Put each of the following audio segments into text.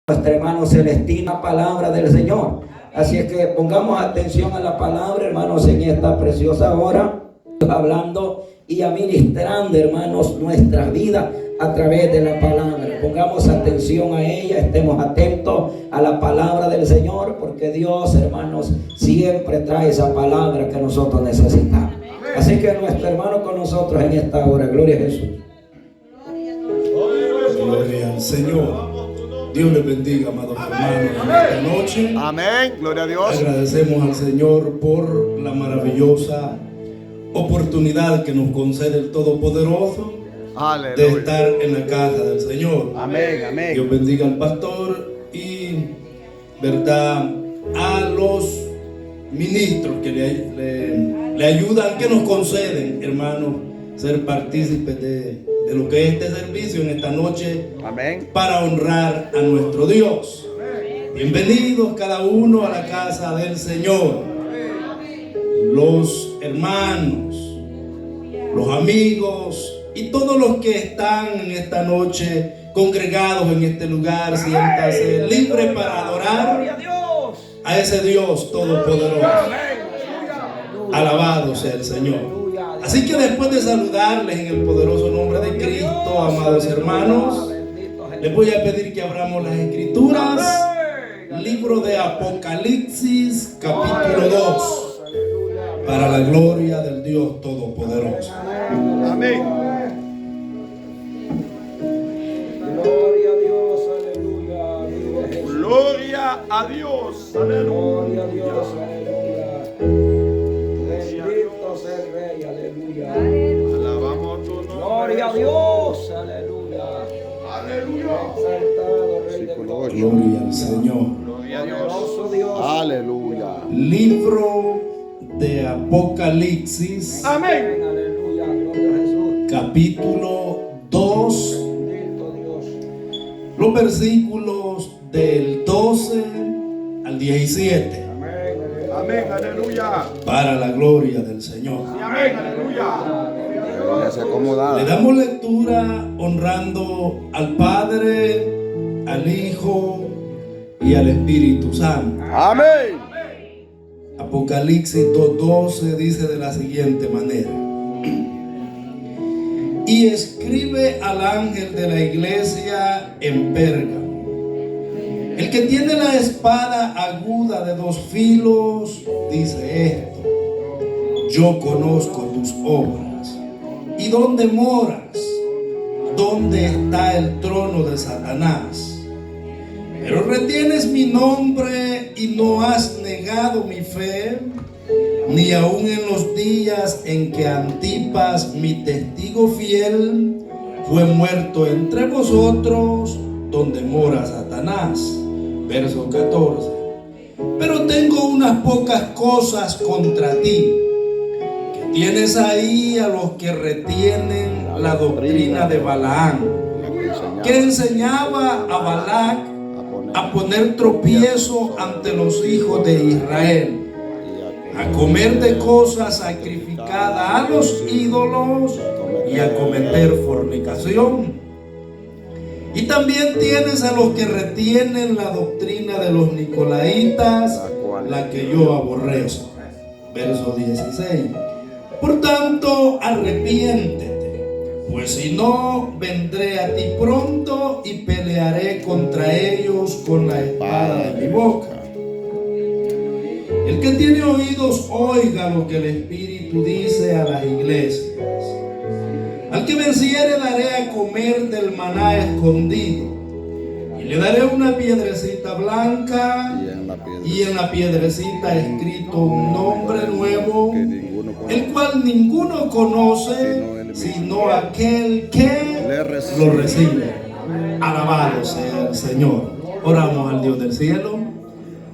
Nuestro hermano Celestina, palabra del Señor. Así es que pongamos atención a la palabra, hermanos, en esta preciosa hora, hablando y administrando, hermanos, nuestra vida a través de la palabra. Pongamos atención a ella, estemos atentos a la palabra del Señor, porque Dios, hermanos, siempre trae esa palabra que nosotros necesitamos. Así que nuestro hermano con nosotros en esta hora. Gloria a Jesús. Gloria al Señor. Dios les bendiga, amados hermanos, en esta noche. Amén, gloria a Dios. Agradecemos al Señor por la maravillosa oportunidad que nos concede el Todopoderoso. Aleluya. De estar en la casa del Señor. Amén, amén. Dios bendiga al pastor y, verdad, a los ministros que le ayudan, que nos conceden, hermanos, ser partícipes de lo que es este servicio en esta noche. Amén. Para honrar a nuestro Dios. Bienvenidos cada uno a la casa del Señor. Los hermanos, los amigos y todos los que están en esta noche congregados en este lugar, siéntase libre para adorar a ese Dios todopoderoso. Alabado sea el Señor. Así que después de saludarles en el poderoso nombre de Cristo, amados hermanos, les voy a pedir que abramos las Escrituras, libro de Apocalipsis, capítulo 2, para la gloria del Dios Todopoderoso. Amén. Gloria a Dios, aleluya. Gloria a Dios. Aleluya. Gloria a Dios, aleluya. Bendito sea el Rey, aleluya. Alabamos tu nombre. Gloria a Dios, aleluya. Aleluya. Exaltado Rey de gloria. Gloria al Señor. Gloria a Dios. Poderoso Dios. Aleluya. Libro de Apocalipsis, Amén. Aleluya, gloria a Jesús. capítulo 2, Bendito Dios. los versículos del 12 al 17. Amén, aleluya. Para la gloria del Señor. Amén, aleluya. Ya se Le acomodaba. damos lectura honrando al Padre, al Hijo y al Espíritu Santo. Amén. Apocalipsis 2:12 dice de la siguiente manera: y escribe al ángel de la iglesia en Pérgamo, el que tiene la espada aguda de 2 filos, dice esto: yo conozco tus obras y dónde moras, dónde está el trono de Satanás. Pero retienes mi nombre y no has negado mi fe, ni aun en los días en que Antipas, mi testigo fiel, fue muerto entre vosotros, donde mora Satanás. Verso 14. Pero tengo unas pocas cosas contra ti, que tienes ahí a los que retienen la doctrina de Balaam, que enseñaba a Balac a poner tropiezo ante los hijos de Israel, a comer de cosas sacrificadas a los ídolos y a cometer fornicación. Y también tienes a los que retienen la doctrina de los nicolaitas, la que yo aborrezco. Verso 16. Por tanto, arrepiéntete, pues si no, vendré a ti pronto y pelearé contra ellos con la espada de mi boca. El que tiene oídos, oiga lo que el Espíritu dice a las iglesias. Al que venciere daré a comer del maná escondido, y le daré una piedrecita blanca, y en la piedrecita escrito un nombre nuevo, el cual ninguno conoce sino aquel que lo recibe. Alabado sea el Señor. Oramos al Dios del cielo.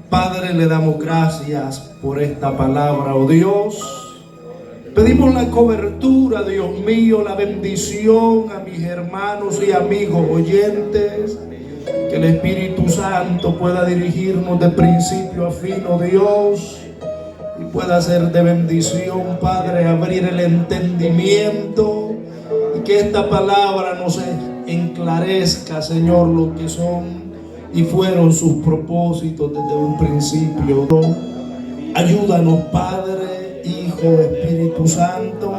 Padre, le damos gracias por esta palabra, oh Dios. Pedimos la cobertura, Dios mío, la bendición a mis hermanos y amigos oyentes. Que el Espíritu Santo pueda dirigirnos de principio a fin, oh Dios, y pueda ser de bendición, Padre, abrir el entendimiento y que esta palabra nos enclarezca, Señor, lo que son y fueron sus propósitos desde un principio. Ayúdanos, Padre, Hijo, Espíritu Santo.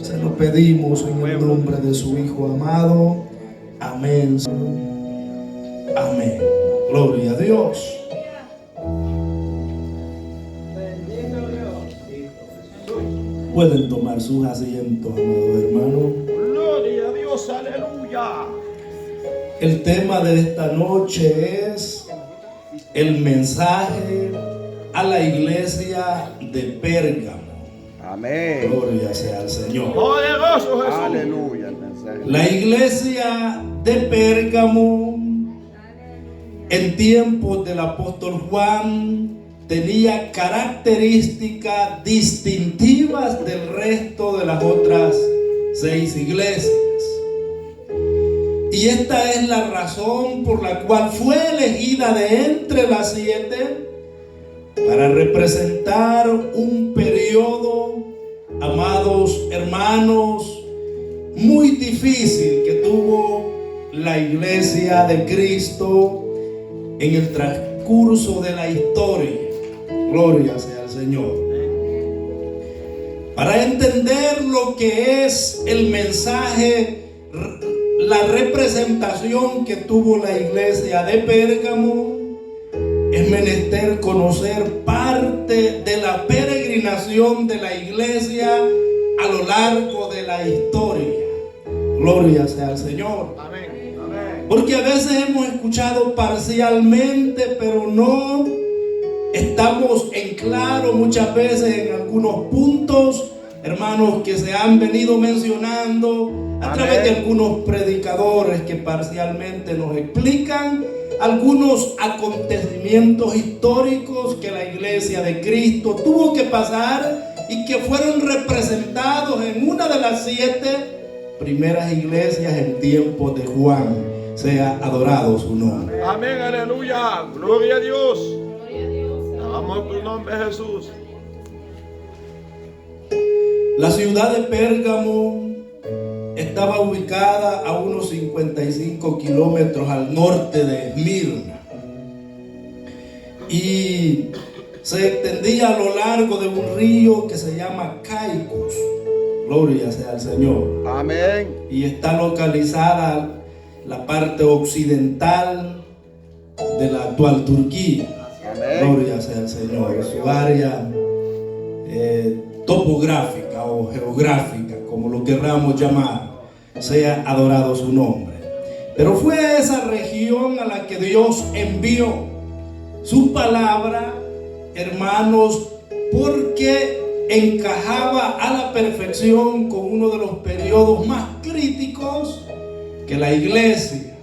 Se lo pedimos en el nombre de su Hijo amado. Amén. Amén. Gloria a Dios. Pueden tomar sus asientos, amados hermanos. Gloria a Dios, aleluya. El tema de esta noche es el mensaje a la iglesia de Pérgamo. Amén. Gloria sea al Señor. Poderoso Jesús. Aleluya, el mensaje. La iglesia de Pérgamo en tiempos del apóstol Juan tenía características distintivas del resto de las otras 6 iglesias. Y esta es la razón por la cual fue elegida de entre las 7 para representar un periodo, amados hermanos, muy difícil que tuvo la iglesia de Cristo en el transcurso de la historia. Gloria sea al Señor. Para entender lo que es el mensaje, la representación que tuvo la iglesia de Pérgamo, es menester conocer parte de la peregrinación de la iglesia a lo largo de la historia. Gloria sea al Señor. Amén. Amén. Porque a veces hemos escuchado parcialmente, pero no estamos en claro muchas veces en algunos puntos, hermanos, que se han venido mencionando a través de algunos predicadores que parcialmente nos explican algunos acontecimientos históricos que la iglesia de Cristo tuvo que pasar y que fueron representados en una de las 7 primeras iglesias en tiempos de Juan. Sea adorado su nombre. Amén, aleluya. Gloria a Dios. Alabamos tu nombre, Jesús. La ciudad de Pérgamo estaba ubicada a unos 55 kilómetros al norte de Esmirna y se extendía a lo largo de un río que se llama Caicos. Gloria sea al Señor. Amén. Y está localizada la parte occidental de la actual Turquía. Amén. Gloria sea al Señor. Su área topográfica o geográfica, como lo querramos llamar, sea adorado su nombre. Pero fue a esa región a la que Dios envió su palabra, hermanos, porque encajaba a la perfección con uno de los periodos más críticos que la iglesia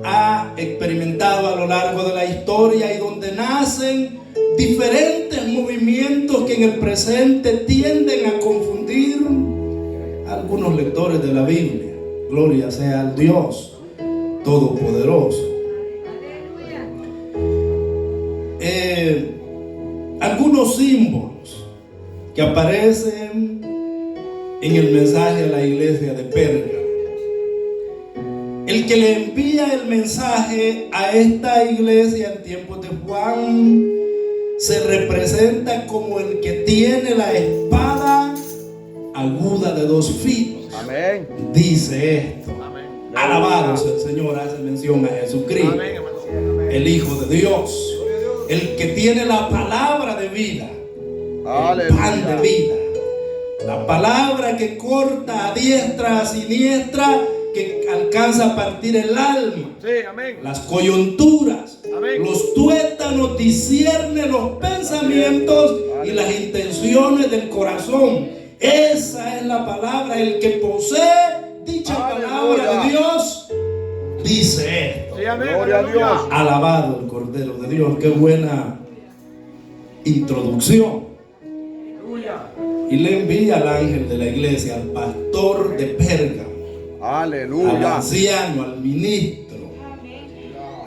ha experimentado a lo largo de la historia y donde nacen diferentes movimientos que en el presente tienden a confundir a algunos lectores de la Biblia. Gloria sea al Dios Todopoderoso. Algunos símbolos que aparecen en el mensaje a la iglesia de Pérgamo. El que le envía el mensaje a esta iglesia en tiempos de Juan se representa como el que tiene la espada aguda de 2 filos. Amén. Dice esto. Amén. Alabado sea el Señor, hace mención a Jesucristo, Amén, hermano. el Hijo de Dios, el que tiene la palabra de vida, el pan de Aleluya. vida, la palabra que corta a diestra, a siniestra, que alcanza a partir el alma, Sí, amén. las coyunturas, Amén. los tuétanos, discierne los pensamientos y las intenciones del corazón. Esa es la palabra. El que posee dicha palabra de Dios dice esto. Sí, amén. Gloria a Aleluya. Dios. Alabado el Cordero de Dios. Qué buena introducción. Aleluya. Y le envía al ángel de la iglesia, al pastor de Pérgamo, al Aleluya. anciano, al ministro,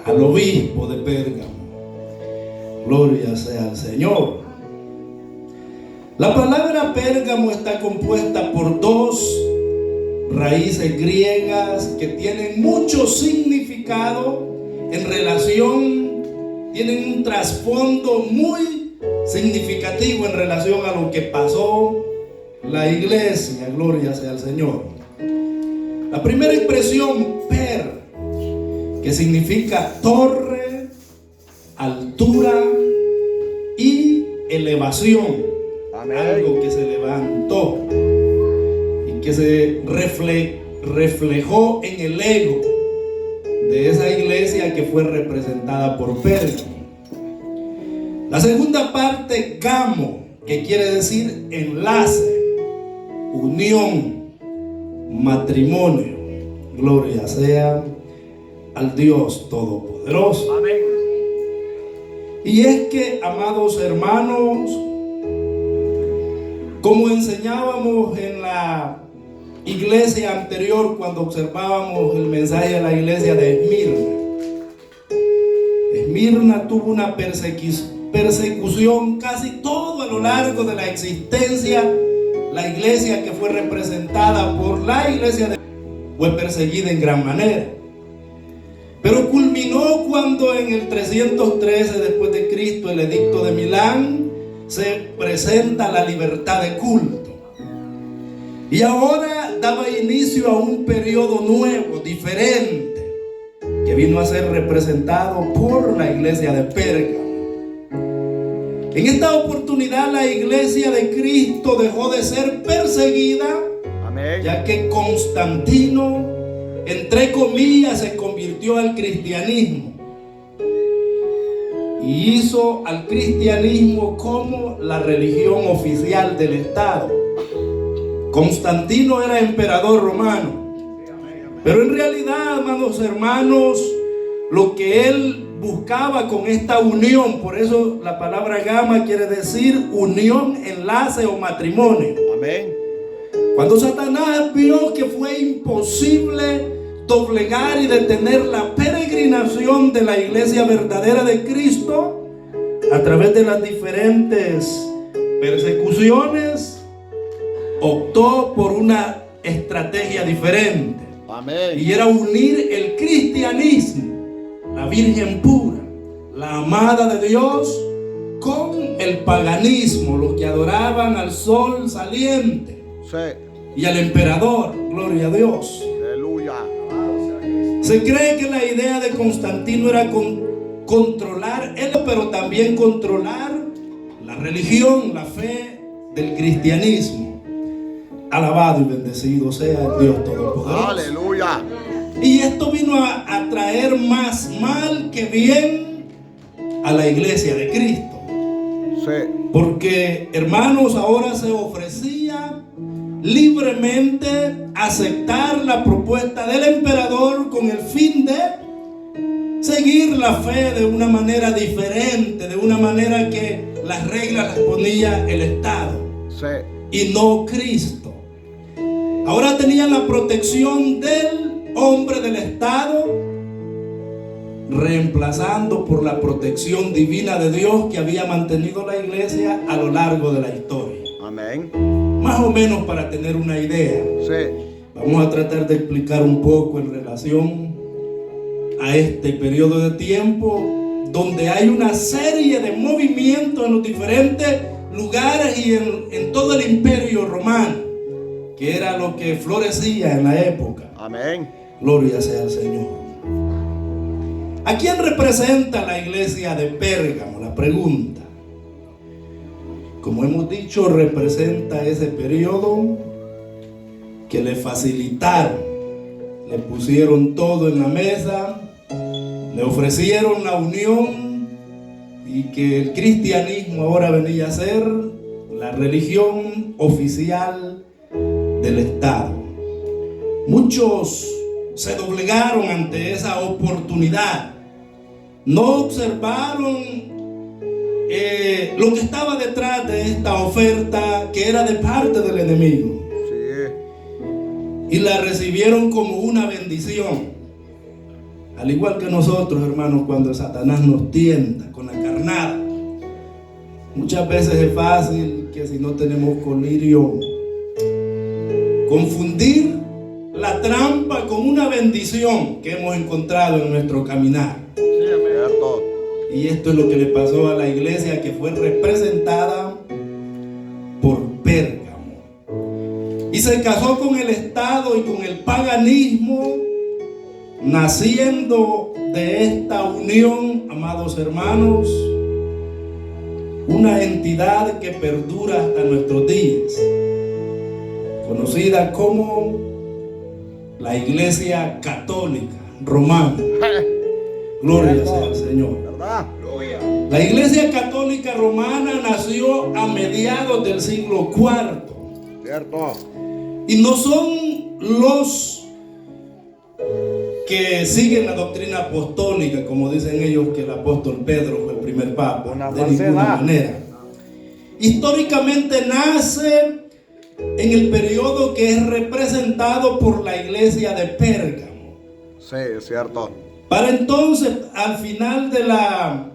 al obispo de Pérgamo. Gloria sea al Señor. La palabra Pérgamo está compuesta por 2 raíces griegas que tienen mucho significado en relación, tienen un trasfondo muy significativo en relación a lo que pasó la iglesia. Gloria sea al Señor. La primera expresión, per, que significa torre, altura y elevación. Amén. Algo que se levantó y que se reflejó en el ego de esa iglesia que fue representada por Pérgamo. La segunda parte, gamo, que quiere decir enlace, unión, matrimonio. Gloria sea al Dios Todopoderoso. Amén. Y es que, amados hermanos, como enseñábamos en la iglesia anterior cuando observábamos el mensaje de la iglesia de Esmirna, Esmirna tuvo una persecución casi todo a lo largo de la existencia. La iglesia que fue representada por la iglesia de fue perseguida en gran manera, pero culminó cuando en el 313 después de Cristo, el edicto de Milán, se presenta la libertad de culto. Y ahora daba inicio a un periodo nuevo, diferente, que vino a ser representado por la iglesia de Pérgamo. En esta oportunidad la iglesia de Cristo dejó de ser perseguida, Amén. ya que Constantino, entre comillas, se convirtió al cristianismo y hizo al cristianismo como la religión oficial del Estado. Constantino era emperador romano, pero en realidad, amados hermanos, lo que él buscaba con esta unión, por eso la palabra gama quiere decir unión, enlace o matrimonio. Amén. Cuando Satanás vio que fue imposible doblegar y detener la peregrinación de la iglesia verdadera de Cristo a través de las diferentes persecuciones, optó por una estrategia diferente. Amén. Y era unir el cristianismo, la Virgen pura, la amada de Dios, con el paganismo, los que adoraban al sol saliente Sí. y al emperador. Gloria a Dios. Aleluya. Se cree que la idea de Constantino era controlar él, pero también controlar la religión, la fe del cristianismo. Alabado y bendecido sea el Dios Todopoderoso. Aleluya. Y esto vino a traer más mal que bien a la iglesia de Cristo. Sí. Porque, hermanos, ahora se ofrecía libremente aceptar la propuesta del emperador con el fin de seguir la fe de una manera diferente, de una manera que las reglas las ponía el Estado Sí. y no Cristo. Ahora tenían la protección del hombre del Estado, reemplazando por la protección divina de Dios que había mantenido la iglesia a lo largo de la historia. Amén. Más o menos para tener una idea. Sí. Vamos a tratar de explicar un poco en relación a este periodo de tiempo donde hay una serie de movimientos en los diferentes lugares y en todo el imperio romano, que era lo que florecía en la época. Amén. Gloria sea al Señor. ¿A quién representa la iglesia de Pérgamo? La pregunta. Como hemos dicho, representa ese periodo que le facilitaron, le pusieron todo en la mesa, le ofrecieron la unión y que el cristianismo ahora venía a ser la religión oficial del Estado. Muchos se doblegaron ante esa oportunidad, no observaron lo que estaba detrás de esta oferta, que era de parte del enemigo, Sí. y la recibieron como una bendición. Al igual que nosotros, hermanos, cuando Satanás nos tienta con la carnada, muchas veces es fácil que si no tenemos colirio, confundir la trampa con una bendición que hemos encontrado en nuestro caminar. Y esto es lo que le pasó a la iglesia que fue representada por Pérgamo. Y se casó con el Estado y con el paganismo, naciendo de esta unión, amados hermanos, una entidad que perdura hasta nuestros días, conocida como la Iglesia Católica Romana. Gloria sea al Señor. ¿Verdad? La Iglesia Católica Romana nació a mediados del siglo IV. Cierto. Y no son los que siguen la doctrina apostólica, como dicen ellos que el apóstol Pedro fue el primer papa. Una de ninguna falsedad. manera. Históricamente nace en el periodo que es representado por la iglesia de Pérgamo. Sí, es cierto. Para entonces, al final de la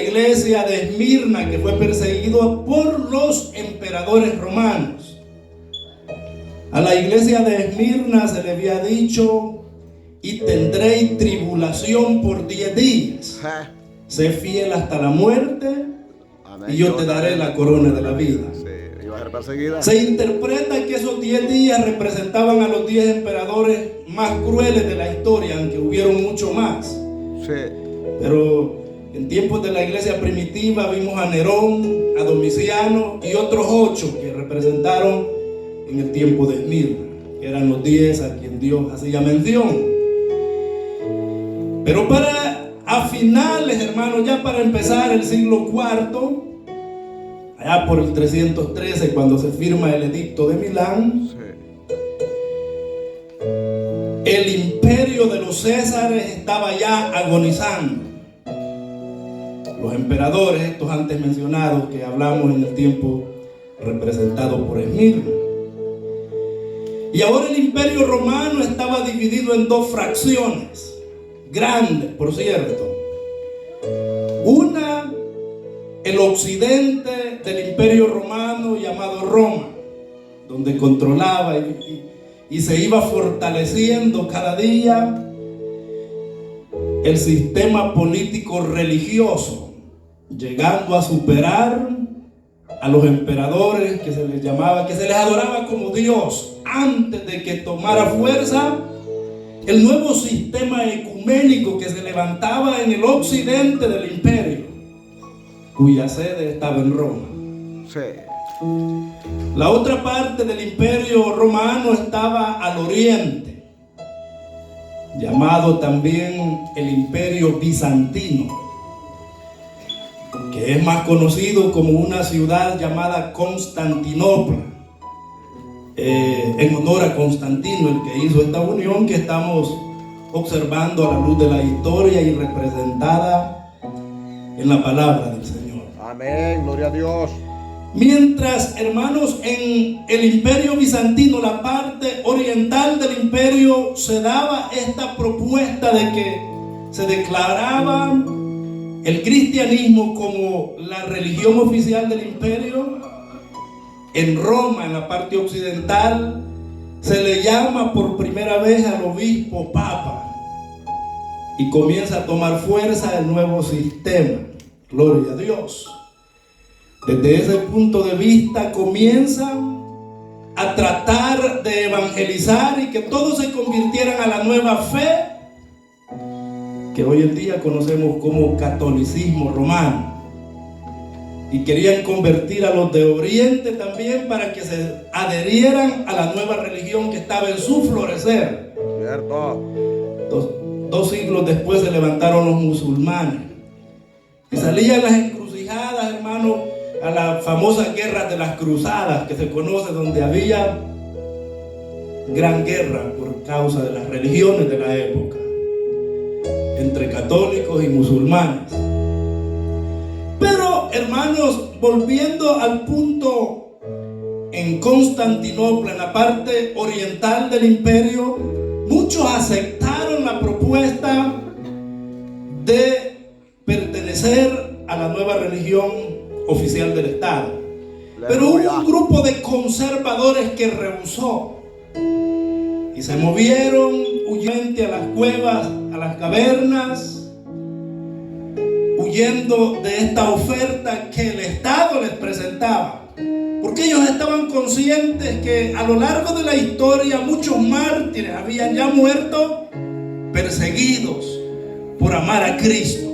iglesia de Esmirna, que fue perseguido por los emperadores romanos, a la iglesia de Esmirna se le había dicho: y tendréis tribulación por 10 días. Sé fiel hasta la muerte, Amén. y yo te daré la corona de la vida. Sí, iba a ser perseguida. Se interpreta que esos 10 días representaban a los 10 emperadores más crueles de la historia, aunque hubieron mucho más. Sí. Pero en tiempos de la iglesia primitiva vimos a Nerón, a Domiciano y otros 8 que representaron en el tiempo de Esmirna, que eran los 10 a quien Dios hacía mención. Pero a finales, hermanos, ya para empezar el siglo IV, allá por el 313, cuando se firma el edicto de Milán, Sí. el imperio de los Césares estaba ya agonizando. Los emperadores, estos antes mencionados que hablamos en el tiempo representado por Esmirna. Y ahora el imperio romano estaba dividido en 2 fracciones, grandes, por cierto. Una, el occidente del imperio romano llamado Roma, donde controlaba y se iba fortaleciendo cada día el sistema político religioso, llegando a superar a los emperadores, que se les llamaba, que se les adoraba como Dios, antes de que tomara fuerza el nuevo sistema ecuménico que se levantaba en el occidente del imperio, cuya sede estaba en Roma. Sí. La otra parte del imperio romano estaba al oriente, llamado también el imperio bizantino, que es más conocido como una ciudad llamada Constantinopla, en honor a Constantino, el que hizo esta unión que estamos observando a la luz de la historia y representada en la palabra del Señor. Amén. Gloria a Dios. Mientras, hermanos, en el imperio bizantino, la parte oriental del imperio, se daba esta propuesta de que se declaraba el cristianismo como la religión oficial del imperio. En Roma, en la parte occidental, se le llama por primera vez al obispo papa y comienza a tomar fuerza el nuevo sistema. Gloria a Dios. Desde ese punto de vista comienzan a tratar de evangelizar y que todos se convirtieran a la nueva fe que hoy en día conocemos como catolicismo romano. Y querían convertir a los de Oriente también para que se adherieran a la nueva religión que estaba en su florecer. Cierto. Dos siglos después se levantaron los musulmanes y salían las encrucijadas, hermanos, a las famosas guerras de las cruzadas que se conoce, donde había gran guerra por causa de las religiones de la época entre católicos y musulmanes. Pero, hermanos, volviendo al punto, en Constantinopla, en la parte oriental del imperio, muchos aceptaron la propuesta de pertenecer a la nueva religión oficial del Estado. Pero hubo un grupo de conservadores que rehusó y se movieron huyente a las cuevas, a las cavernas, huyendo de esta oferta que el Estado les presentaba. Porque ellos estaban conscientes que a lo largo de la historia muchos mártires habían ya muerto perseguidos por amar a Cristo,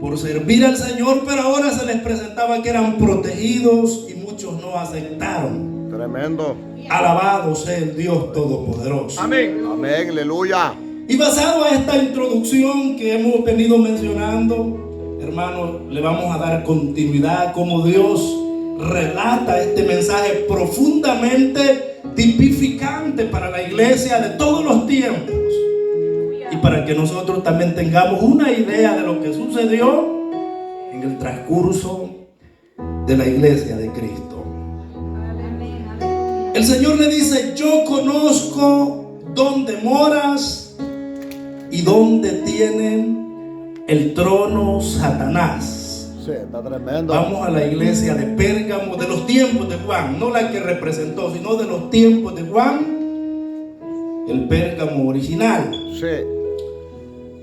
por servir al Señor, pero ahora se les presentaba que eran protegidos y muchos no aceptaron. Tremendo. Alabado sea el Dios Todopoderoso. Amén. Amén. Aleluya. Y basado a esta introducción que hemos venido mencionando, hermanos, le vamos a dar continuidad como Dios relata este mensaje profundamente tipificante para la iglesia de todos los tiempos y para que nosotros también tengamos una idea de lo que sucedió en el transcurso de la iglesia de Cristo. El Señor le dice: yo conozco dónde moras y dónde tiene el trono Satanás. Sí, está tremendo. Vamos a la iglesia de Pérgamo de los tiempos de Juan, no la que representó, sino de los tiempos de Juan, el Pérgamo original. Sí.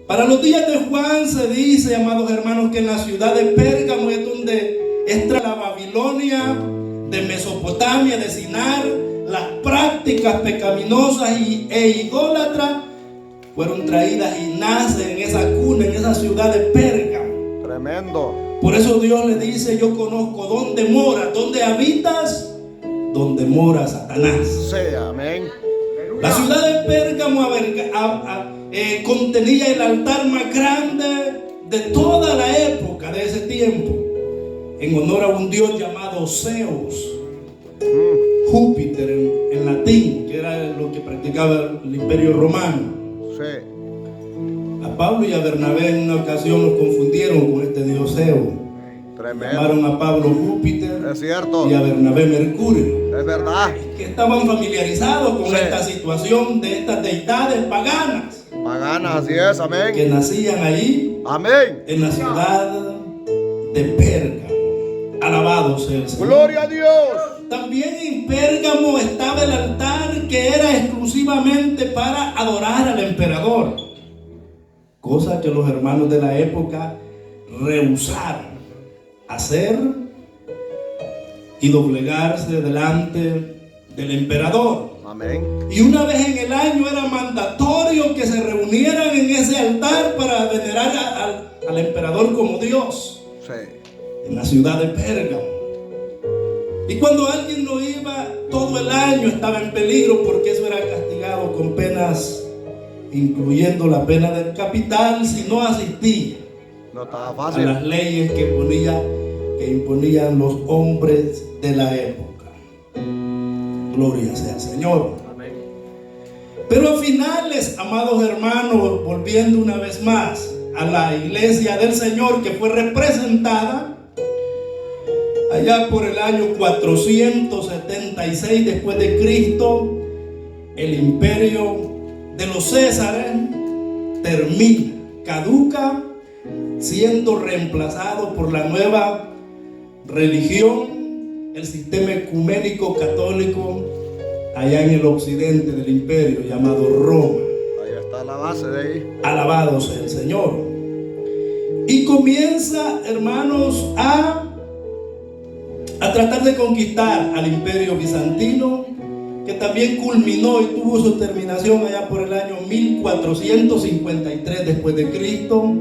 Para los días de Juan se dice, amados hermanos, que en la ciudad de Pérgamo es donde entra la Babilonia de Mesopotamia, de Sinar. Las prácticas pecaminosas e idólatras fueron traídas y nacen en esa cuna, en esa ciudad de Pérgamo. Tremendo. Por eso Dios le dice: yo conozco dónde moras, dónde habitas, dónde mora Satanás. Sí, amén. La ciudad de Pérgamo contenía el altar más grande de toda la época de ese tiempo, en honor a un dios llamado Zeus, Júpiter en latín, que era lo que practicaba el Imperio Romano. Sí. A Pablo y a Bernabé en una ocasión los confundieron con este dios Zeus. Tremendo. Llamaron a Pablo Júpiter Es cierto. y a Bernabé Mercurio, Es verdad. que estaban familiarizados con Sí. esta situación de estas deidades paganas Paganas, así es. que Amén. nacían allí Amén. en la ciudad de Pérgamo. Alabado sea el Señor. Gloria a Dios. También en Pérgamo estaba el altar que era exclusivamente para adorar al emperador, cosa que los hermanos de la época rehusaron hacer y doblegarse delante del emperador. Amén. Y una vez en el año era mandatorio que se reunieran en ese altar para venerar al emperador como Dios, Sí. en la ciudad de Pérgamo. Y cuando alguien no iba, todo el año estaba en peligro, porque eso era castigado con penas, incluyendo la pena del capital, si no asistía No estaba a fácil. las leyes que imponían los hombres de la época. Gloria sea al Señor. Amén. Pero a finales, amados hermanos, volviendo una vez más a la iglesia del Señor, que fue representada allá por el año 476 después de Cristo, el imperio de los Césares termina, caduca, siendo reemplazado por la nueva religión, el sistema ecuménico católico allá en el occidente del imperio, llamado Roma. Ahí está la base de ahí. Alabado sea el Señor. Y comienza, hermanos, a tratar de conquistar al imperio bizantino, que también culminó y tuvo su terminación allá por el año 1453 después de Cristo,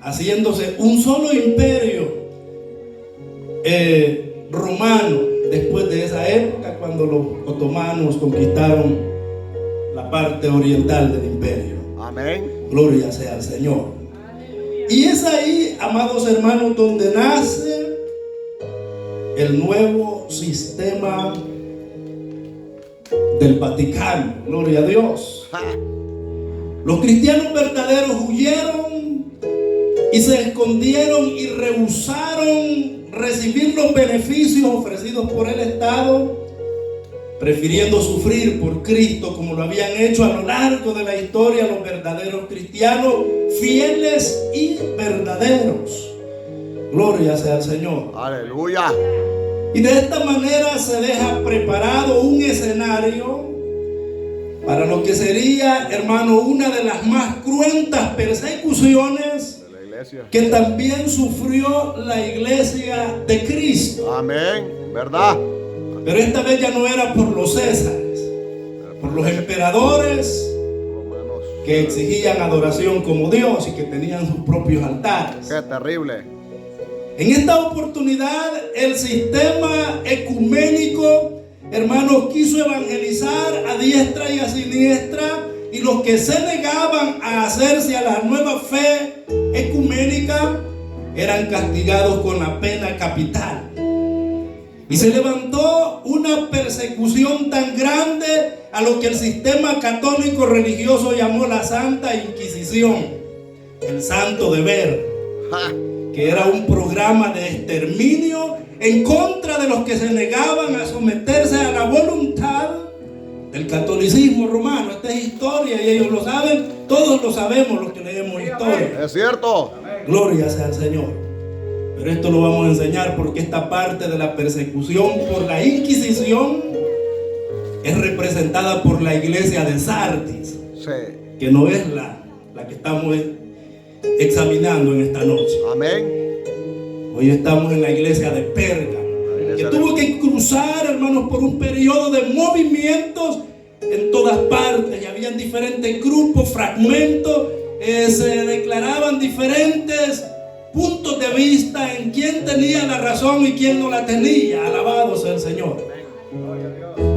haciéndose un solo imperio romano después de esa época, cuando los otomanos conquistaron la parte oriental del imperio. Amén. Gloria sea al Señor. Y es ahí, amados hermanos, donde nace el nuevo sistema del Vaticano. Gloria a Dios. Ja. Los cristianos verdaderos huyeron y se escondieron y rehusaron recibir los beneficios ofrecidos por el Estado, prefiriendo sufrir por Cristo, como lo habían hecho a lo largo de la historia los verdaderos cristianos, fieles y verdaderos. Gloria sea al Señor. Aleluya. Y de esta manera se deja preparado un escenario para lo que sería, hermano, una de las más cruentas persecuciones iglesia. que también sufrió la iglesia de Cristo. Amén. ¿Verdad? Pero esta vez ya no era por los Césares, por los emperadores Romanos. que exigían adoración como Dios y que tenían sus propios altares. Qué terrible. En esta oportunidad el sistema ecuménico, hermanos, quiso evangelizar a diestra y a siniestra, y los que se negaban a hacerse a la nueva fe ecuménica eran castigados con la pena capital. Y se levantó una persecución tan grande a lo que el sistema católico religioso llamó la Santa Inquisición, el santo deber, Ja. que era un programa de exterminio en contra de los que se negaban a someterse a la voluntad del catolicismo romano. Esta es historia y ellos lo saben, todos lo sabemos los que leemos historia. Es cierto. Gloria sea al Señor. Pero esto lo vamos a enseñar porque esta parte de la persecución por la Inquisición es representada por la iglesia de Sardis, Sí. que no es la que estamos examinando en esta noche. Amén. Hoy estamos en la iglesia de Pérgamo, que tuvo que cruzar, hermanos, por un periodo de movimientos en todas partes, y habían diferentes grupos, fragmentos, se declaraban diferentes puntos de vista en quién tenía la razón y quién no la tenía. Alabado sea el Señor.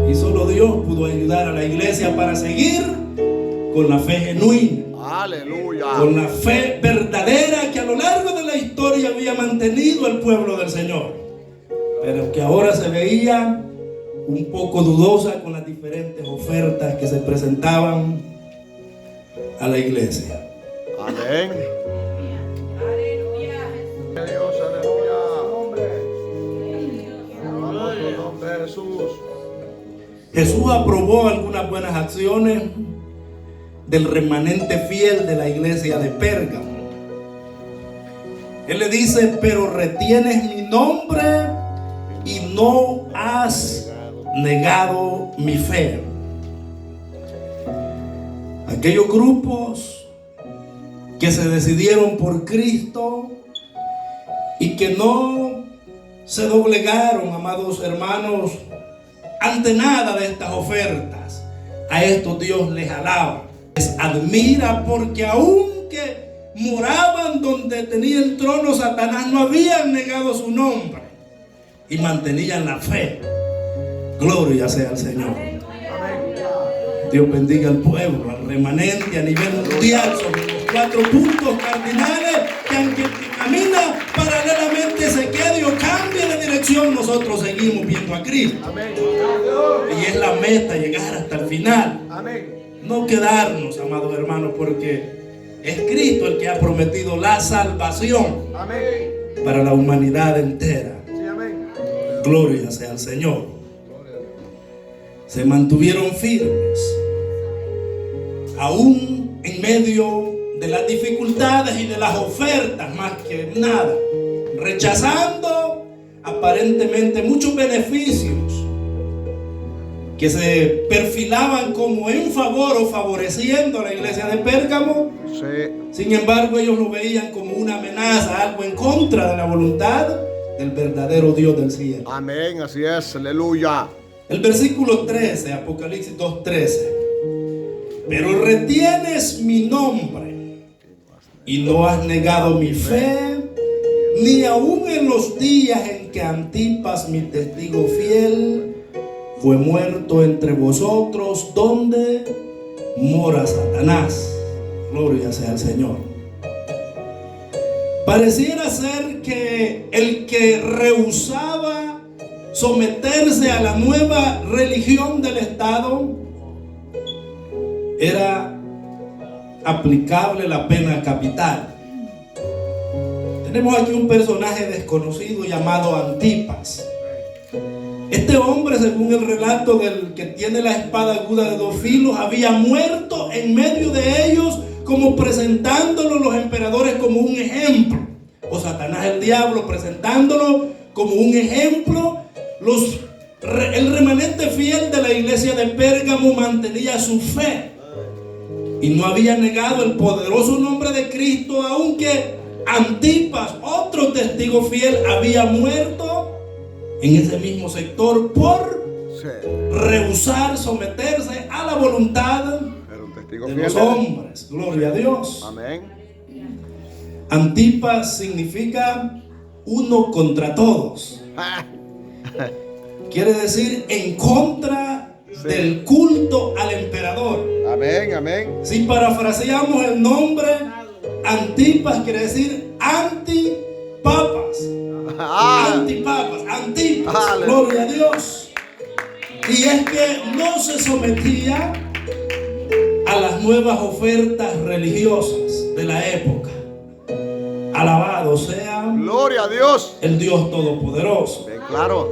Y solo Dios pudo ayudar a la iglesia para seguir con la fe genuina, Aleluya. con la fe verdadera que a lo largo de la historia había mantenido el pueblo del Señor, pero que ahora se veía un poco dudosa con las diferentes ofertas que se presentaban a la iglesia. Amén. Dios, aleluya. Alabamos tu nombre, Jesús. Jesús aprobó algunas buenas acciones del remanente fiel de la iglesia de Pérgamo. Él le dice: pero retienes mi nombre y no has negado mi fe. Aquellos grupos que se decidieron por Cristo y que no se doblegaron, amados hermanos, ante nada de estas ofertas, a estos Dios les alaba, les admira, porque aunque moraban donde tenía el trono Satanás, no habían negado su nombre y mantenían la fe. Gloria sea al Señor. Dios bendiga al pueblo, al remanente a nivel mundial, sobre los 4 puntos cardinales, que aunque el que camina paralelamente se quede o cambie de dirección, nosotros seguimos viendo a Cristo. Y es la meta, llegar hasta el final. No quedarnos, amados hermanos, porque es Cristo el que ha prometido la salvación para la humanidad entera. Gloria sea al Señor. Se mantuvieron firmes, aún en medio de las dificultades y de las ofertas, más que nada, rechazando aparentemente muchos beneficios que se perfilaban como en favor o favoreciendo a la iglesia de Pérgamo. Sí. Sin embargo, ellos lo veían como una amenaza, algo en contra de la voluntad del verdadero Dios del cielo. Amén, así es, aleluya. El versículo 13, Apocalipsis 2:13. Pero retienes mi nombre y no has negado mi fe, ni aun en los días en que Antipas, mi testigo fiel, fue muerto entre vosotros, donde mora Satanás. Gloria sea al Señor. Pareciera ser que el que rehusaba someterse a la nueva religión del Estado, era aplicable la pena capital. Tenemos aquí un personaje desconocido llamado Antipas. Este hombre, según el relato del que tiene la espada aguda de 2 filos, había muerto en medio de ellos, como presentándolo los emperadores como un ejemplo, o Satanás el diablo presentándolo como un ejemplo. El remanente fiel de la iglesia de Pérgamo mantenía su fe y no había negado el poderoso nombre de Cristo, aunque Antipas, otro testigo fiel, había muerto en ese mismo sector por Sí. rehusar someterse a la voluntad Era un testigo de fiel. los hombres. Gloria a Dios. Amén. Antipas significa uno contra todos. Quiere decir en contra Sí. del culto al emperador. Amén, amén. Si parafraseamos el nombre, Antipas quiere decir antipapas. Antipapas, Antipas. Aleluya. Gloria a Dios. Y es que no se sometía a las nuevas ofertas religiosas de la época. Alabado sea Gloria a Dios. el Dios Todopoderoso. Bien claro.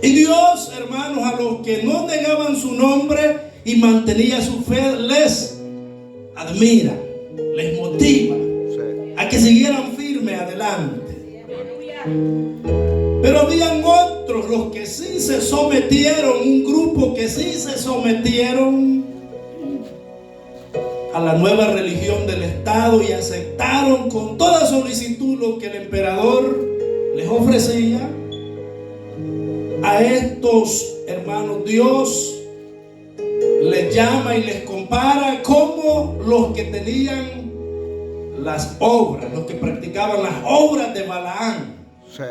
Y Dios, hermanos, a los que no negaban su nombre y mantenía su fe, les admira, les motiva Sí. a que siguieran firme adelante. Pero habían otros, los que sí se sometieron, un grupo que sí se sometieron a la nueva religión del Estado y aceptaron con toda solicitud lo que el emperador les ofrecía. A estos hermanos Dios les llama y les compara como los que tenían las obras, los que practicaban las obras de Balaam, Sí.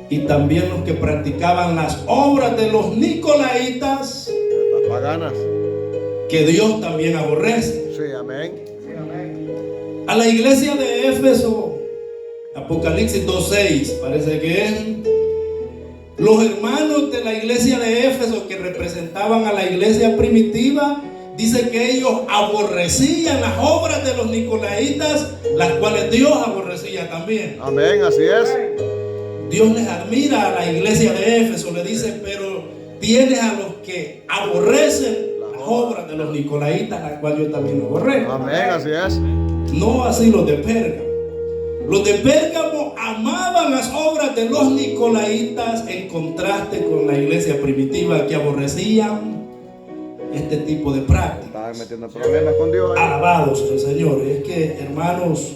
y también los que practicaban las obras de los nicolaitas, Las paganas. que Dios también aborrece. Sí, amén. A la iglesia de Éfeso, Apocalipsis 2:6 parece que es, los hermanos de la iglesia de Éfeso que representaban a la iglesia primitiva, dice que ellos aborrecían las obras de los nicolaitas, las cuales Dios aborrecía también. Amén, así es. Dios les admira a la iglesia de Éfeso, le dice, pero tienes a los que aborrecen las obras de los nicolaitas, las cuales yo también aborrezco. Amén, así es. No así los de Pérgamo. Los de Pérgamo amaban las obras de los nicolaitas en contraste con la iglesia primitiva que aborrecían este tipo de prácticas. Estaban metiendo problemas con Dios. Alabados el Señor. Es que, hermanos,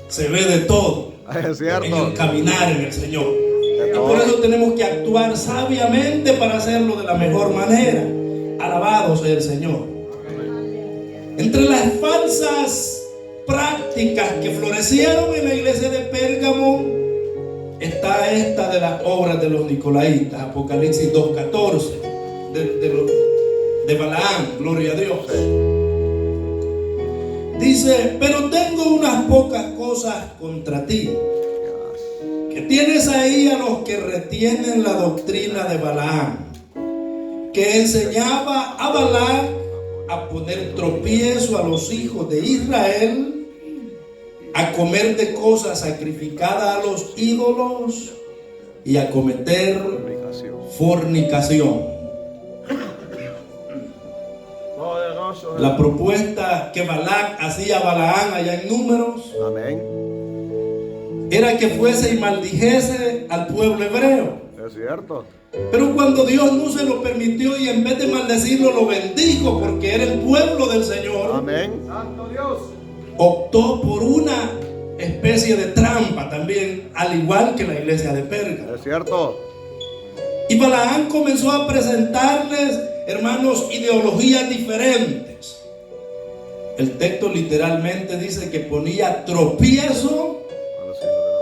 se ve de todo Es en el cierto. caminar en el Señor. De Y todo. por eso tenemos que actuar sabiamente para hacerlo de la mejor manera. Alabado sea el Señor. Entre las falsas prácticas que florecieron en la iglesia de Pérgamo está esta de las obras de los nicolaitas, Apocalipsis 2:14, de Balaam, gloria a Dios. Dice, pero tengo unas pocas cosas contra ti, que tienes ahí a los que retienen la doctrina de Balaam, que enseñaba a Balac a poner tropiezo a los hijos de Israel, a comer de cosas sacrificadas a los ídolos y a cometer fornicación. Poderoso. La propuesta que Balac hacía a Balaam allá en Números Amén. era que fuese y maldijese al pueblo hebreo. Es cierto. Pero cuando Dios no se lo permitió y en vez de maldecirlo lo bendijo porque era el pueblo del Señor, Amén. optó por una especie de trampa también, al igual que la iglesia de Pérgamo. Es cierto. Y Balaam comenzó a presentarles, hermanos, ideologías diferentes. El texto literalmente dice que ponía tropiezo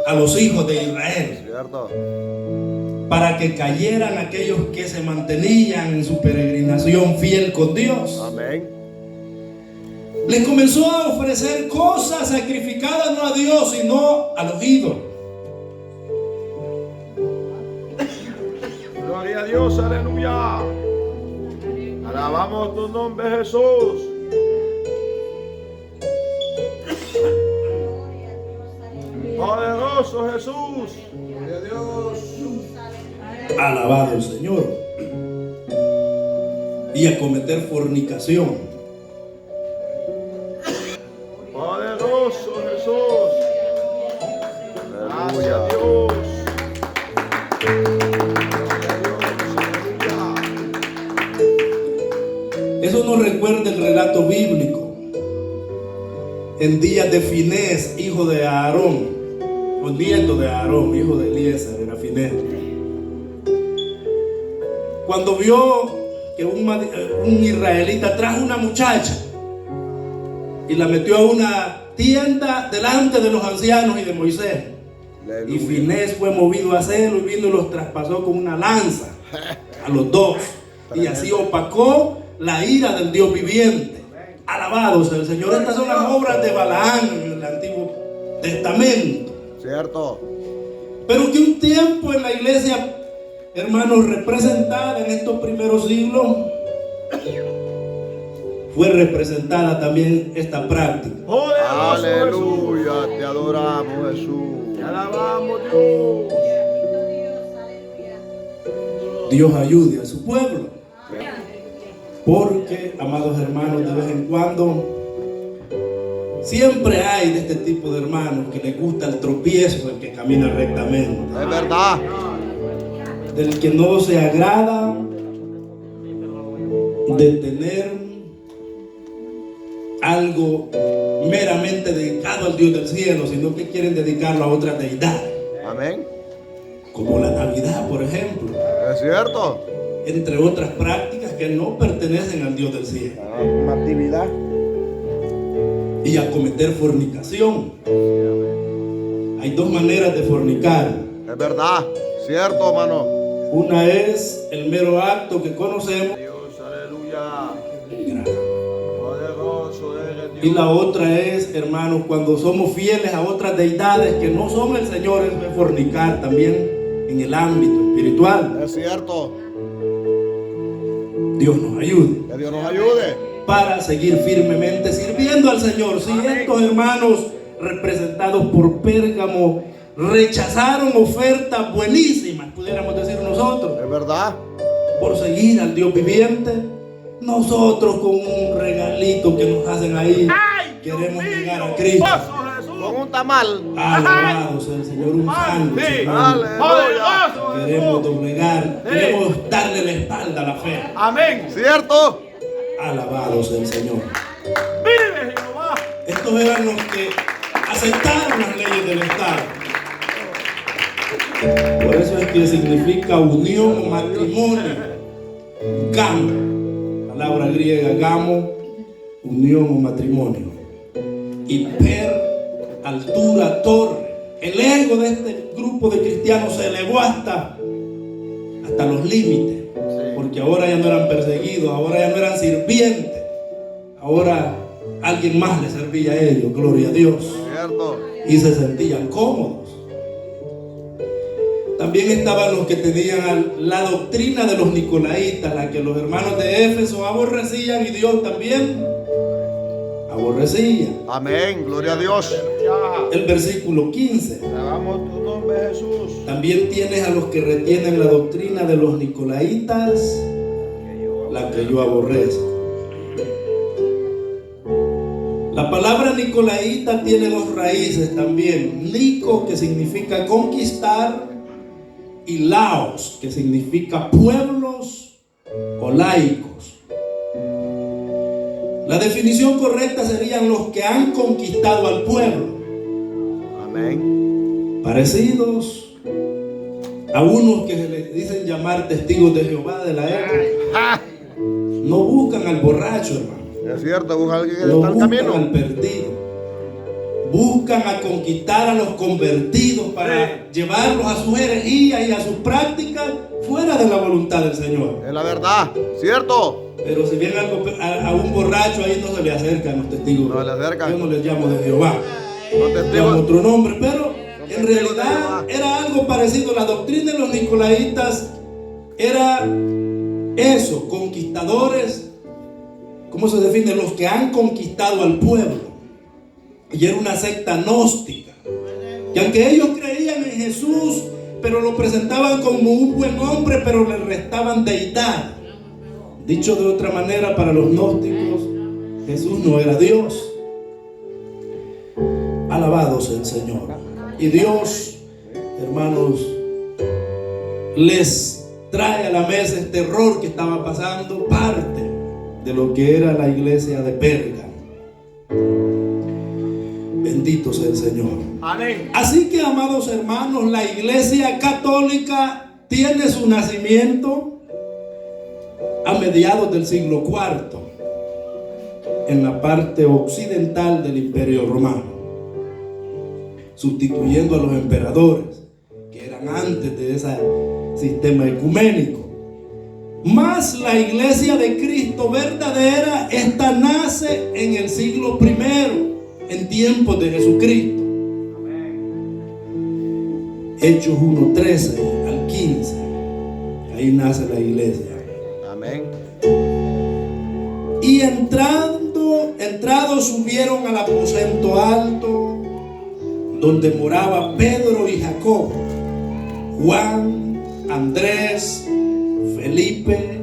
a los hijos de Es Israel, cierto. para que cayeran aquellos que se mantenían en su peregrinación fiel con Dios. Amén. Les comenzó a ofrecer cosas sacrificadas no a Dios, sino a los ídolos. Gloria a Dios, aleluya. Alabamos tu nombre, Jesús. Poderoso Jesús. Alabado el Señor. Y a cometer fornicación. Poderoso Jesús. Gracias a Aleluya. Dios. Eso nos recuerda el relato bíblico en días de Finés, hijo de Aarón, o nieto de Aarón, hijo de Eliezer, era Finés. Cuando vio que un israelita trajo una muchacha y la metió a una tienda delante de los ancianos y de Moisés. Aleluya. Y Finés fue movido a hacerlo y vino y los traspasó con una lanza a los dos. Y así opacó la ira del Dios viviente. Alabado sea el Señor. Estas son las obras de Balaam en el Antiguo Testamento. Cierto. Pero que un tiempo en la iglesia, hermanos, representada en estos primeros siglos, fue representada también esta práctica. Poderoso Jesús. Aleluya. Te adoramos, Jesús. Te alabamos, Dios. Dios ayude a su pueblo. Porque, amados hermanos, de vez en cuando siempre hay de este tipo de hermanos que les gusta el tropiezo del que camina rectamente, Es verdad. del que no se agrada de tener algo meramente dedicado al Dios del cielo, sino que quieren dedicarlo a otra deidad, Amén. como la Navidad, por ejemplo, Es cierto. entre otras prácticas que no pertenecen al Dios del cielo. Una actividad. Y a cometer fornicación. Hay dos maneras de fornicar. Es verdad. Cierto, hermano. Una es el mero acto que conocemos, Dios, aleluya. gracias. Poderoso eres Dios. Y la otra es, hermanos, cuando somos fieles a otras deidades que no son el Señor, es de fornicar también en el ámbito espiritual. Es cierto. Dios nos ayude Que Dios nos ayude. para seguir firmemente sirviendo al Señor. Si estos hermanos representados por Pérgamo rechazaron ofertas buenísimas, pudiéramos decir nosotros, Es verdad. por seguir al Dios viviente, nosotros con un regalito que nos hacen ahí, queremos llegar a Cristo. Con un tamal. Alabado sea el Señor, un sándwich, hermano. Aleluya. Queremos doblegar, queremos darle la espalda a la fe. Amén. Cierto. Alabado sea el Señor. Vive Jehová. Estos eran los que aceptaron las leyes del Estado. Por eso es que significa unión o matrimonio. Gamo, palabra griega gamo, unión o matrimonio. Y altura, torre. El ego de este grupo de cristianos se elevó hasta los límites. Porque ahora ya no eran perseguidos, ahora ya no eran sirvientes. Ahora alguien más les servía a ellos, gloria a Dios. Cierto. Y se sentían cómodos. También estaban los que tenían la doctrina de los nicolaitas, la que los hermanos de Éfeso aborrecían y Dios también aborrecía. Amén. Gloria a Dios. El versículo 15. Alabamos tu nombre, Jesús. También tienes a los que retienen la doctrina de los nicolaitas, la que yo aborrezco. La palabra nicolaíta tiene dos raíces también. Nico, que significa conquistar, y laos, que significa pueblos o laicos. La definición correcta serían los que han conquistado al pueblo. Amén. Parecidos a unos que se les dicen llamar testigos de Jehová de la época. No buscan al borracho, hermano. Es cierto, busca alguien que No está en buscan camino. al perdido. Buscan a conquistar a los convertidos para llevarlos a sus herejías y a sus prácticas fuera de la voluntad del Señor. Es la verdad. Cierto. Pero si viene a un borracho, ahí no se le acercan los testigos. No le acercan. Yo no les llamo de Jehová. Los Llamo testigos. otro nombre, pero en testigos de realidad Jehová. era algo parecido. La doctrina de los nicolaitas era eso, conquistadores. ¿Cómo se define? Los que han conquistado al pueblo. Y era una secta gnóstica. Y aunque ellos creían en Jesús, pero lo presentaban como un buen hombre, pero le restaban deidad. Dicho de otra manera, para los gnósticos, Jesús no era Dios. Alabado sea el Señor. Y Dios, hermanos, les trae a la mesa este error que estaba pasando, parte de lo que era la iglesia de Pérgamo. Bendito sea el Señor. Amén. Así que, amados hermanos, la Iglesia Católica tiene su nacimiento a mediados del siglo IV en la parte occidental del Imperio Romano, sustituyendo a los emperadores que eran antes de ese sistema ecuménico. Más la Iglesia de Cristo verdadera, esta nace en el siglo I, en tiempos de Jesucristo. Hechos 1:13 al 15. Ahí nace la iglesia. Amén. Y entrados subieron al aposento alto, donde moraba Pedro y Jacobo, Juan, Andrés, Felipe,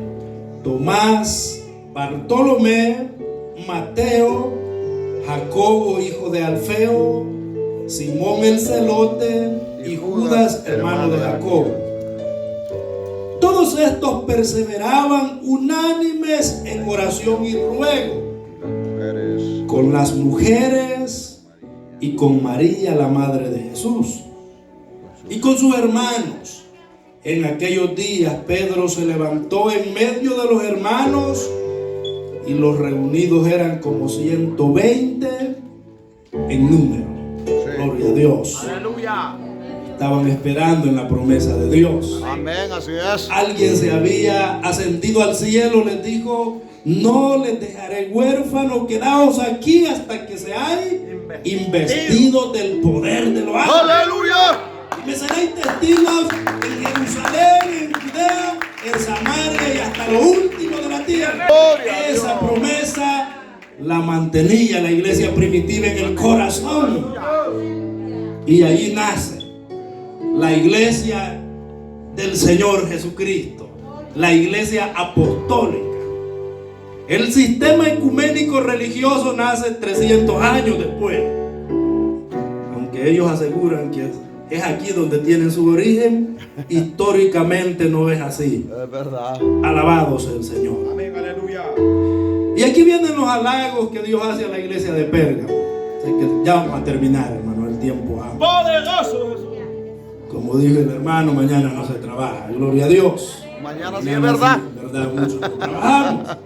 Tomás, Bartolomé, Mateo, Jacobo, hijo de Alfeo, Simón el celote y Judas, hermano de Jacobo. Todos estos perseveraban unánimes en oración y ruego con las mujeres y con María, la madre de Jesús, y con sus hermanos. En aquellos días Pedro se levantó en medio de los hermanos, y los reunidos eran como 120 en número. Gloria a Dios. Aleluya. Estaban esperando en la promesa de Dios. Amén, así es. Alguien se había ascendido al cielo, les dijo: no les dejaré huérfanos, quedaos aquí hasta que seáis investidos del poder de lo alto. Aleluya. Y me seréis testigos en Jerusalén, en Judea, en Samaria y hasta lo último de la tierra. Esa promesa la mantenía la iglesia primitiva en el corazón. Y ahí nace la iglesia del Señor Jesucristo, la iglesia apostólica. El sistema ecuménico religioso nace 300 años después, aunque ellos aseguran que es aquí donde tienen su origen. Históricamente no es así. Es verdad. Alabado sea el Señor. Amén, aleluya. Y aquí vienen los halagos que Dios hace a la iglesia de Pérgamo. Así que ya vamos a terminar, hermano, el tiempo ama. Poderoso Jesús. Como dijo el hermano, mañana no se trabaja. Gloria a Dios. Mañana sí es verdad. Sí, verdad, muchos no trabajamos.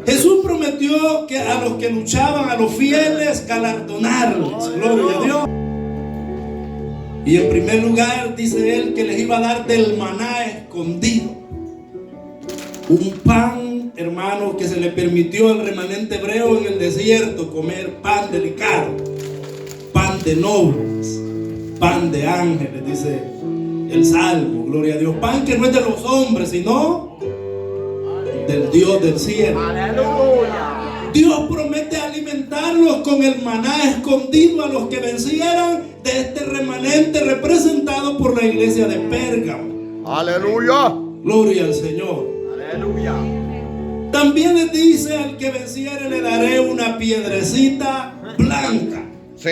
Jesús prometió que a los que luchaban, a los fieles, galardonarles. Gloria a Dios. Y en primer lugar dice él que les iba a dar del maná escondido. Un pan, hermano, que se le permitió al remanente hebreo en el desierto comer pan delicado, pan de nobles, pan de ángeles, dice el Salmo, gloria a Dios. Pan que no es de los hombres, sino del Dios del cielo. Aleluya. Dios promete alimentarlos con el maná escondido a los que vencieran de este remanente representado por la iglesia de Pérgamo. Aleluya. Gloria al Señor. Aleluya. También les dice: al que venciere le daré una piedrecita blanca. Sí. Y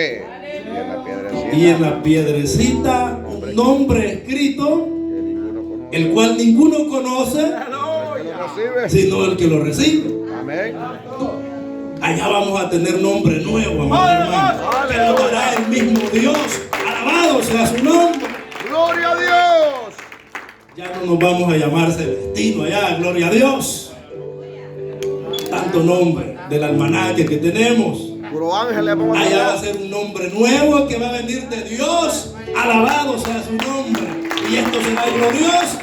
en la piedrecita. Y en la piedrecita un nombre escrito, el cual ninguno conoce Recibe. sino el que lo recibe. Amén. Allá vamos a tener nombre nuevo, amado hermano, que nos dará el mismo Dios. Alabado sea su nombre. Gloria a Dios. Ya no nos vamos a llamar Celestino allá, gloria a Dios. Tanto nombre del almanaque que tenemos. Puro ángel le vamos a Allá va a dar. ser un nombre nuevo que va a venir de Dios. Alabado sea su nombre. Y esto será glorioso.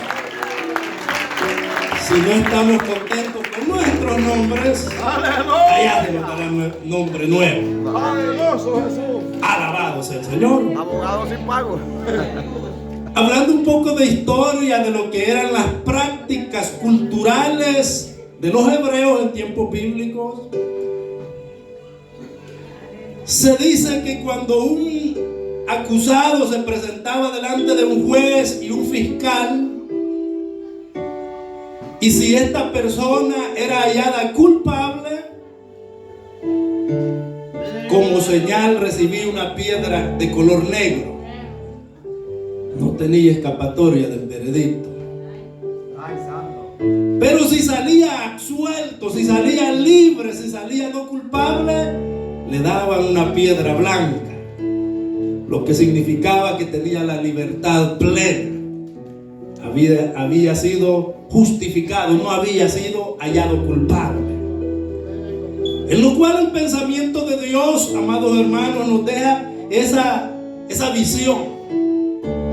Si no estamos contentos con nuestros nombres, allá se nos dará un nombre nuevo. Poderoso Jesús. Alabado sea el Señor. Abogado sin pago. Hablando un poco de historia de lo que eran las prácticas culturales de los hebreos en tiempos bíblicos, se dice que cuando un acusado se presentaba delante de un juez y un fiscal, y si esta persona era hallada culpable, como señal recibía una piedra de color negro. No tenía escapatoria del veredicto. Pero si salía suelto, si salía libre, si salía no culpable, le daban una piedra blanca, lo que significaba que tenía la libertad plena. Había sido justificado, no había sido hallado culpable. En lo cual el pensamiento de Dios, amados hermanos, nos deja esa visión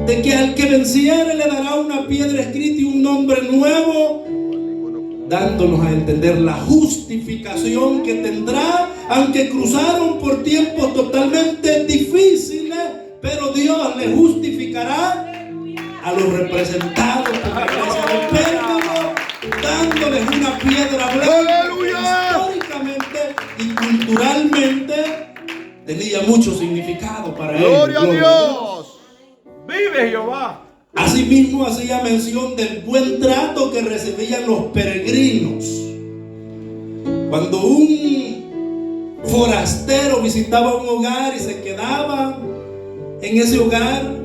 de que al que venciere le dará una piedra escrita y un nombre nuevo, dándonos a entender la justificación que tendrá, aunque cruzaron por tiempos totalmente difíciles, pero Dios le justificará a los representados por la iglesia de Pérgamo, dándoles una piedra blanca que históricamente y culturalmente tenía mucho significado para ellos. Gloria a Dios. Vive Jehová. Asimismo hacía mención del buen trato que recibían los peregrinos. Cuando un forastero visitaba un hogar y se quedaba en ese hogar,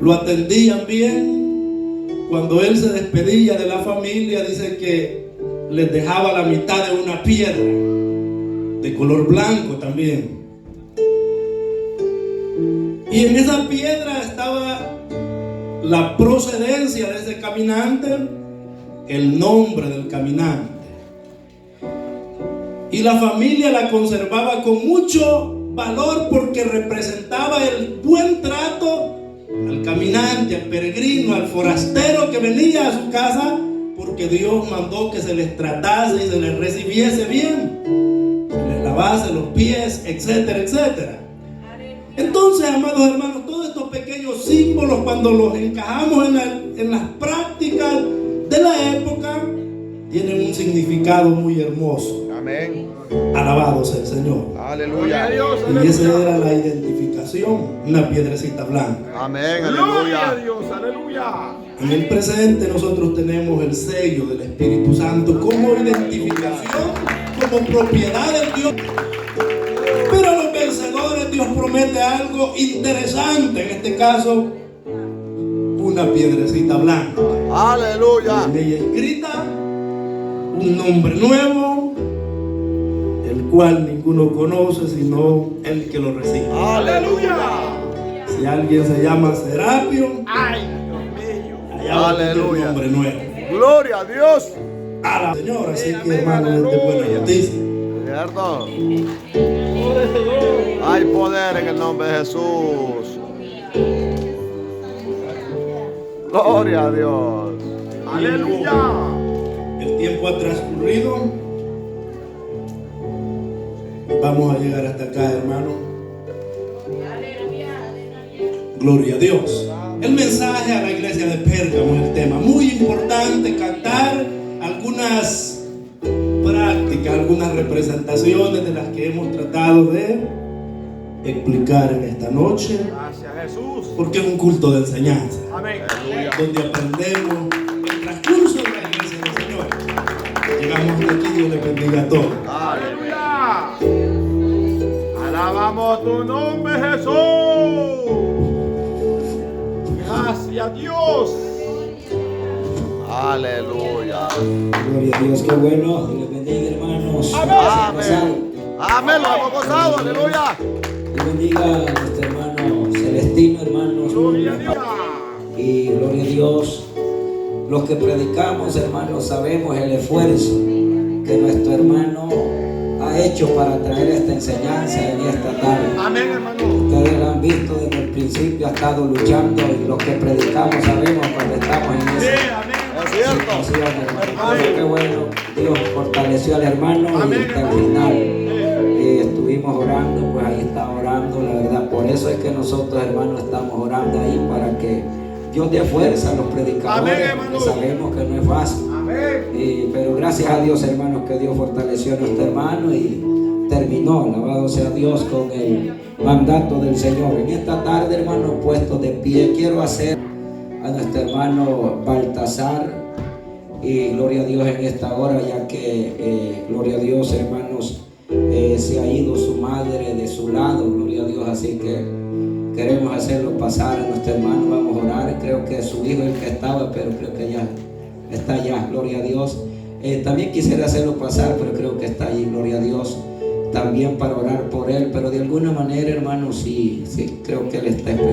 lo atendían bien. Cuando él se despedía de la familia, dice que les dejaba la mitad de una piedra de color blanco también. Y en esa piedra estaba la procedencia de ese caminante, el nombre del caminante. Y la familia la conservaba con mucho valor porque representaba el buen trato al caminante, al peregrino, al forastero que venía a su casa, porque Dios mandó que se les tratase y se les recibiese bien, se les lavase los pies, etcétera, etcétera. Entonces, amados hermanos, todos estos pequeños símbolos, cuando los encajamos en las prácticas de la época, tienen un significado muy hermoso. Amén. Alabado sea el Señor. Aleluya. Y esa era la identificación, una piedrecita blanca. Amén. Gloria a Aleluya. Dios, aleluya. En el presente nosotros tenemos el sello del Espíritu Santo como identificación, como propiedad del Dios. Pero a los vencedores Dios promete algo interesante, en este caso una piedrecita blanca. Aleluya. En ella escrita un nombre nuevo, el cual ninguno conoce sino el que lo recibe. Aleluya. Si alguien se llama Serapio, Ay, Dios mío. allá va a tener un Aleluya. nombre nuevo. Gloria a Dios. A la Señora, así que hermano, es de buena noticia. ¿Cierto? Hay poder en el nombre de Jesús. Gloria a Dios. Aleluya. El tiempo ha transcurrido. Vamos a llegar hasta acá, hermano. Gloria a Dios. El mensaje a la iglesia de Pérgamo es el tema. Muy importante captar algunas prácticas, algunas representaciones de las que hemos tratado de explicar en esta noche. Gracias Jesús. Porque es un culto de enseñanza, Amén. donde aprendemos el transcurso de la iglesia del Señor. Llegamos hasta aquí, Dios les bendiga a todos. Aleluya. Alabamos tu nombre, Jesús. Gracias, Dios. Aleluya. Gloria a Dios, qué bueno. Dios les bendiga, hermanos. Amén. Amén. Lo hemos gozado. Aleluya. Dios bendiga a nuestro hermano Celestino, hermanos. Gloria a Dios. Y gloria a Dios. Los que predicamos, hermanos, sabemos el esfuerzo que nuestro hermano ha hecho para traer esta enseñanza en esta tarde. Amén, hermano. Ustedes lo han visto desde el principio, ha estado luchando, y los que predicamos sabemos cuando estamos en Sí, esa amén. Es cierto. situación, hermano. Pero qué bueno, Dios fortaleció al hermano y hasta el final estuvimos orando, pues ahí está orando, la verdad. Por eso es que nosotros, hermanos, estamos orando ahí para que Dios dé fuerza a los predicadores, Amén, hermano. porque sabemos que no es fácil. Amén. Pero gracias a Dios, hermanos, que Dios fortaleció a nuestro hermano y terminó, alabado sea Dios, con el mandato del Señor. En esta tarde, hermanos, puestos de pie, quiero hacer a nuestro hermano Baltasar, y gloria a Dios en esta hora, ya que, gloria a Dios, hermanos, se ha ido su madre de su lado, gloria a Dios, así que queremos hacerlo pasar a nuestro hermano. Vamos a orar. Creo que su hijo es el que estaba, pero creo que ya está allá, gloria a Dios. También quisiera hacerlo pasar, pero creo que está allí, gloria a Dios. también para orar por él, pero de alguna manera, hermano, sí, creo que él está esperando.